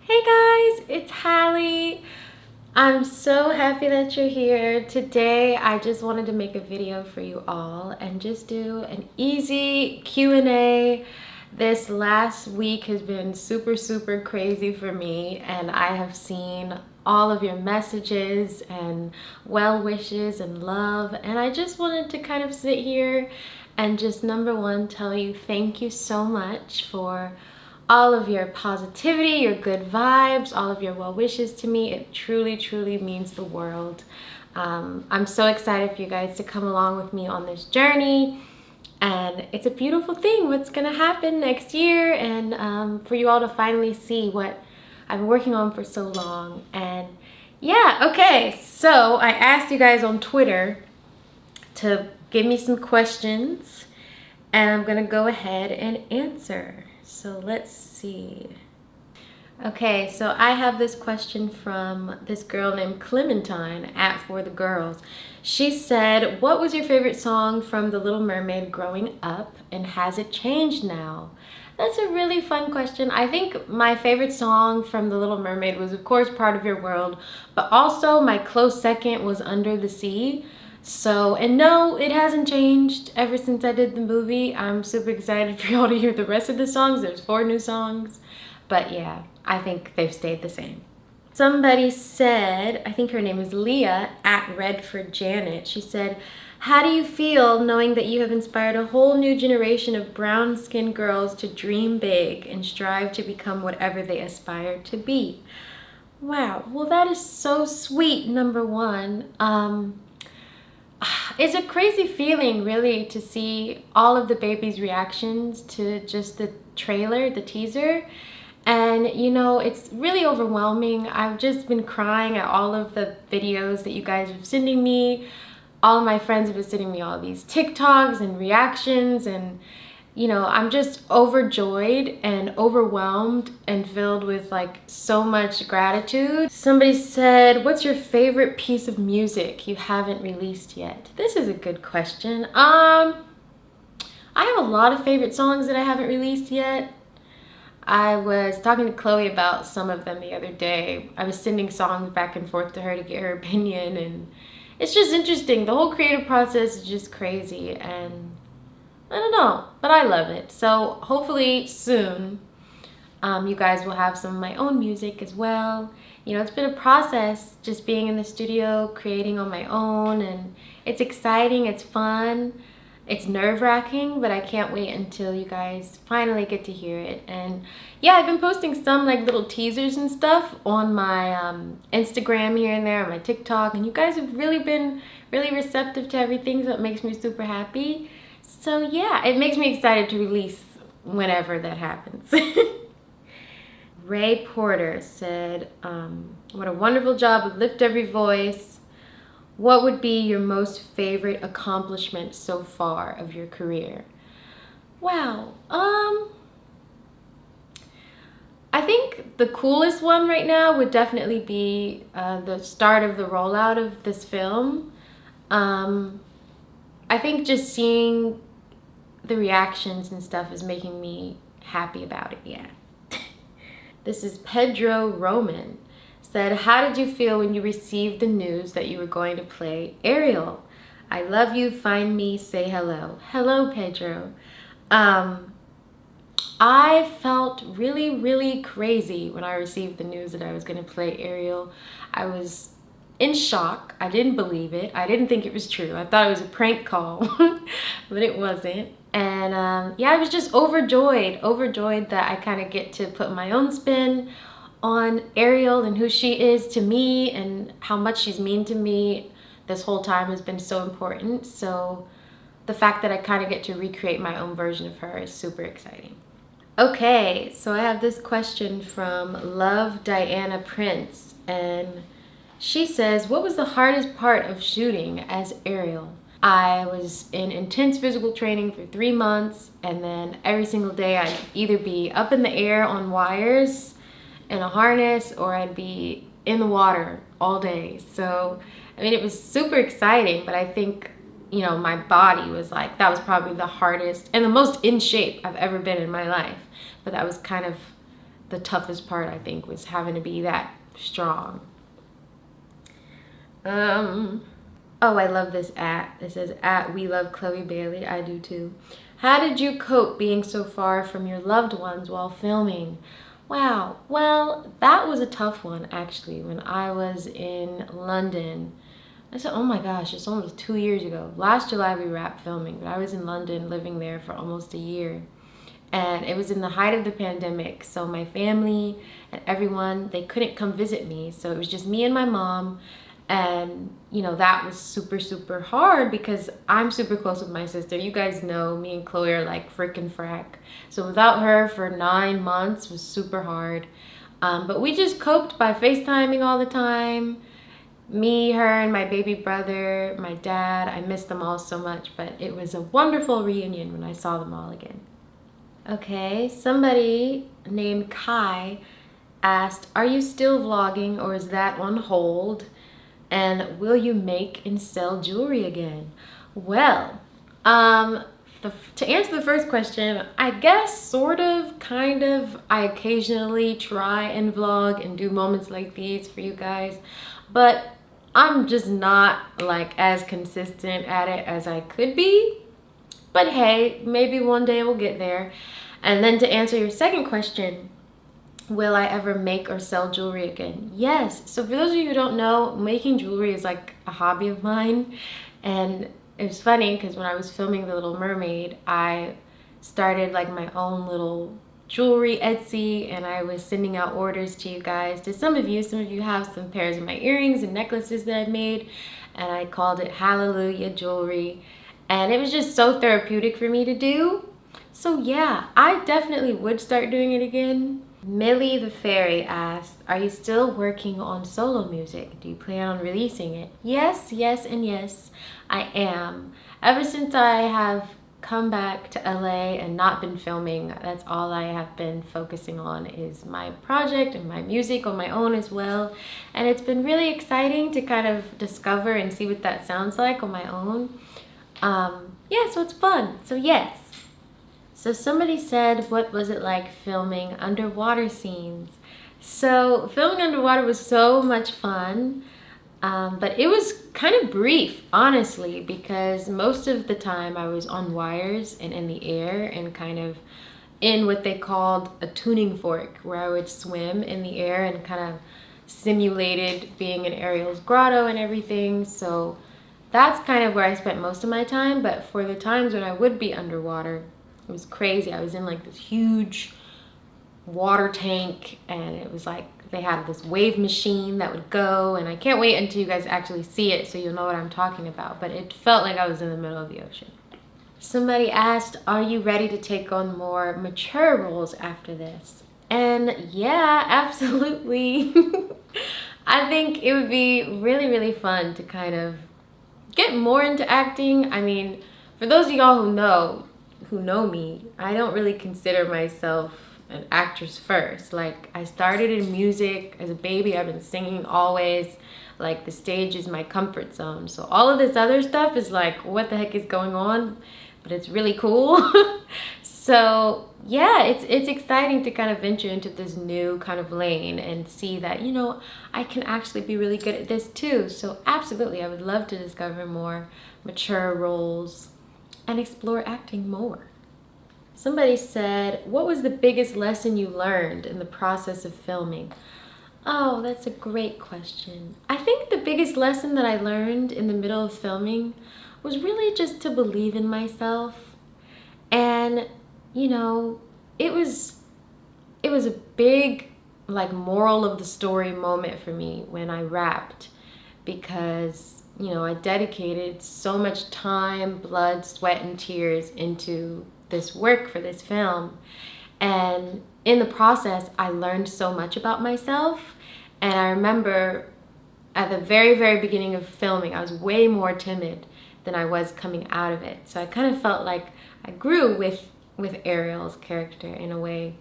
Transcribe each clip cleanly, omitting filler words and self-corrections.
Hey guys, it's Hailey. I'm so happy that you're here. Today I just wanted to make a video for you all and just do an easy Q&A. This last week has been super crazy for me, and I have seen all of your messages and well wishes and love, and I just wanted to kind of sit here and just number one tell you thank you so much for all of your positivity, your good vibes, all of your well wishes to me. It truly means the world. I'm so excited for you guys to come along with me on this journey. And it's a beautiful thing what's gonna happen next year, and for you all to finally see what I've been working on for so long. And yeah, okay, so I asked you guys on Twitter to give me some questions, and I'm gonna go ahead and answer. So let's see. Okay, so I have this question from this girl named Clementine at For the Girls. She said, what was your favorite song from The Little Mermaid growing up, and has it changed now? That's a really fun question. I think my favorite song from The Little Mermaid was, of course, Part of Your World, but also my close second was Under the Sea. So, and no, it hasn't changed ever since I did the movie. I'm super excited for y'all to hear the rest of the songs. There's 4 new songs. But yeah, I think they've stayed the same. Somebody said, I think her name is Leah, at Red for Janet. She said, how do you feel knowing that you have inspired a whole new generation of brown-skinned girls to dream big and strive to become whatever they aspire to be? Wow, well that is so sweet, number one. It's a crazy feeling, really, to see all of the babies' reactions to just the trailer, the teaser. And, you know, it's really overwhelming. I've just been crying at all of the videos that you guys are sending me. All of my friends have been sending me all these TikToks and reactions, and you know, I'm just overjoyed and overwhelmed and filled with like so much gratitude. Somebody said, what's your favorite piece of music you haven't released yet? This is a good question. I have a lot of favorite songs that I haven't released yet. I was talking to Chloe about some of them the other day. I was sending songs back and forth to her to get her opinion, and it's just interesting. The whole creative process is just crazy, and I don't know, but I love it. So hopefully soon you guys will have some of my own music as well. You know, it's been a process just being in the studio, creating on my own, and it's exciting, it's fun, it's nerve-wracking, but I can't wait until you guys finally get to hear it. And yeah, I've been posting some like little teasers and stuff on my Instagram here and there, on my TikTok, and you guys have really been really receptive to everything, so it makes me super happy. So yeah, it makes me excited to release whenever that happens. Ray Porter said, what a wonderful job with Lift Every Voice. What would be your most favorite accomplishment so far of your career? Wow. I think the coolest one right now would definitely be the start of the rollout of this film. I think just seeing the reactions and stuff is making me happy about it, yeah. This is Pedro Roman. Said, how did you feel when you received the news that you were going to play Ariel? I love you, find me, say hello. Hello, Pedro. I felt really crazy when I received the news that I was going to play Ariel. I was in shock. I didn't believe it. I didn't think it was true. I thought it was a prank call, but it wasn't. And yeah, I was just overjoyed that I kind of get to put my own spin on Ariel and who she is to me and how much she's mean to me this whole time has been so important. So the fact that I kind of get to recreate my own version of her is super exciting. Okay, so I have this question from Love Diana Prince, and she says, what was the hardest part of shooting as Ariel? I was in intense physical training for 3 months, and then every single day I'd either be up in the air on wires in a harness, or I'd be in the water all day. So, I mean, it was super exciting, but I think, you know, my body was like, that was probably the hardest and the most in shape I've ever been in my life. But that was kind of the toughest part, I think, was having to be that strong. Oh, I love this @ it says @ we love Chloe Bailey. I do too. How did you cope being so far from your loved ones while filming? Wow, well, that was a tough one actually. When I was in London, I said, oh my gosh, it's almost 2 years ago. Last July we wrapped filming, but I was in London living there for almost a year. And it was in the height of the pandemic, so my family and everyone, they couldn't come visit me. So it was just me and my mom. And you know, that was super, super hard because I'm super close with my sister. You guys know me and Chloe are like frickin' frack. So without her for 9 months was super hard. But we just coped by FaceTiming all the time. Me, her, and my baby brother, my dad. I miss them all so much, but it was a wonderful reunion when I saw them all again. Okay, somebody named Kai asked, are you still vlogging or is that on hold? And will you make and sell jewelry again? Well, to answer the first question, I guess sort of, kind of. I occasionally try and vlog and do moments like these for you guys, but I'm just not like as consistent at it as I could be. But hey, maybe one day we'll get there. And then to answer your second question, will I ever make or sell jewelry again? Yes. So for those of you who don't know, making jewelry is like a hobby of mine. And it's funny because when I was filming The Little Mermaid, I started like my own little jewelry Etsy, and I was sending out orders to you guys. To some of you have some pairs of my earrings and necklaces that I made, and I called it Hallelujah Jewelry. And it was just so therapeutic for me to do. So yeah, I definitely would start doing it again. Millie the Fairy asked, are you still working on solo music? Do you plan on releasing it? Yes, yes, and yes, I am. Ever since I have come back to LA and not been filming, that's all I have been focusing on is my project and my music on my own as well. And it's been really exciting to kind of discover and see what that sounds like on my own. Yeah, so it's fun. So yes. So somebody said, what was it like filming underwater scenes? So filming underwater was so much fun, but it was kind of brief, honestly, because most of the time I was on wires and in the air and kind of in what they called a tuning fork, where I would swim in the air and kind of simulated being in Ariel's grotto and everything. So that's kind of where I spent most of my time. But for the times when I would be underwater, it was crazy. I was in like this huge water tank, and it was like they had this wave machine that would go, and I can't wait until you guys actually see it so you'll know what I'm talking about. But it felt like I was in the middle of the ocean. Somebody asked, are you ready to take on more mature roles after this? And yeah, absolutely. I think it would be really, really fun to kind of get more into acting. I mean, for those of y'all who know me, I don't really consider myself an actress first. Like, I started in music as a baby. I've been singing always. Like, the stage is my comfort zone. So all of this other stuff is like, what the heck is going on? But it's really cool. So yeah, it's exciting to kind of venture into this new kind of lane and see that, you know, I can actually be really good at this too. So absolutely, I would love to discover more mature roles and explore acting more. Somebody said, what was the biggest lesson you learned in the process of filming? Oh, that's a great question. I think the biggest lesson that I learned in the middle of filming was really just to believe in myself. And, you know, it was a big, like, moral of the story moment for me when I wrapped, because, you know, I dedicated so much time, blood, sweat, and tears into this work for this film. And in the process, I learned so much about myself. And I remember at the very, very beginning of filming, I was way more timid than I was coming out of it. So I kind of felt like I grew with Ariel's character in a way.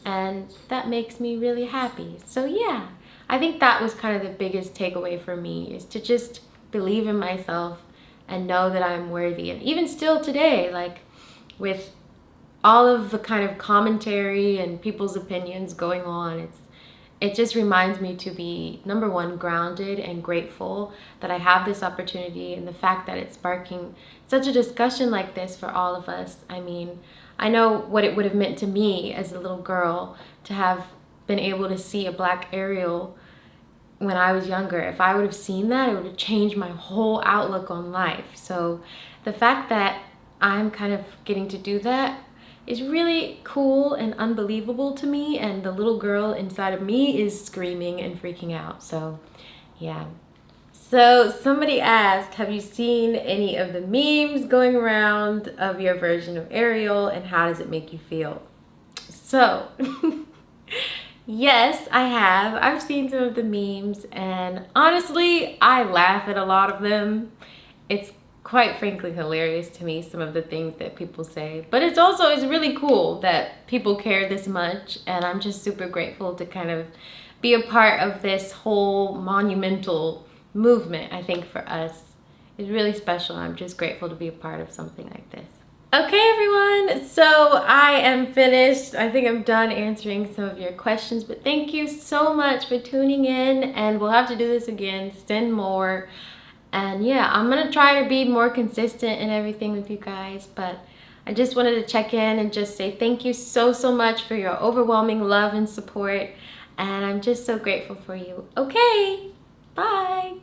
And that makes me really happy. So yeah, I think that was kind of the biggest takeaway for me, is to just believe in myself and know that I'm worthy. And even still today, like, with all of the kind of commentary and people's opinions going on, it just reminds me to be, number one, grounded and grateful that I have this opportunity, and the fact that it's sparking such a discussion like this for all of us. I mean, I know what it would have meant to me as a little girl to have been able to see a black Ariel when I was younger. If I would have seen that, it would have changed my whole outlook on life. So the fact that I'm kind of getting to do that is really cool and unbelievable to me, and the little girl inside of me is screaming and freaking out. So yeah. So somebody asked, have you seen any of the memes going around of your version of Ariel, and how does it make you feel? So yes, I have. I've seen some of the memes, and honestly, I laugh at a lot of them. It's quite frankly hilarious to me, some of the things that people say, but it's really cool that people care this much, and I'm just super grateful to kind of be a part of this whole monumental movement. I think for us is really special. I'm just grateful to be a part of something like this. Okay everyone, so I am finished. I think I'm done answering some of your questions, but thank you so much for tuning in, and we'll have to do this again, send more. And yeah, I'm gonna try to be more consistent in everything with you guys, but I just wanted to check in and just say thank you so much for your overwhelming love and support, and I'm just so grateful for you. Okay, bye.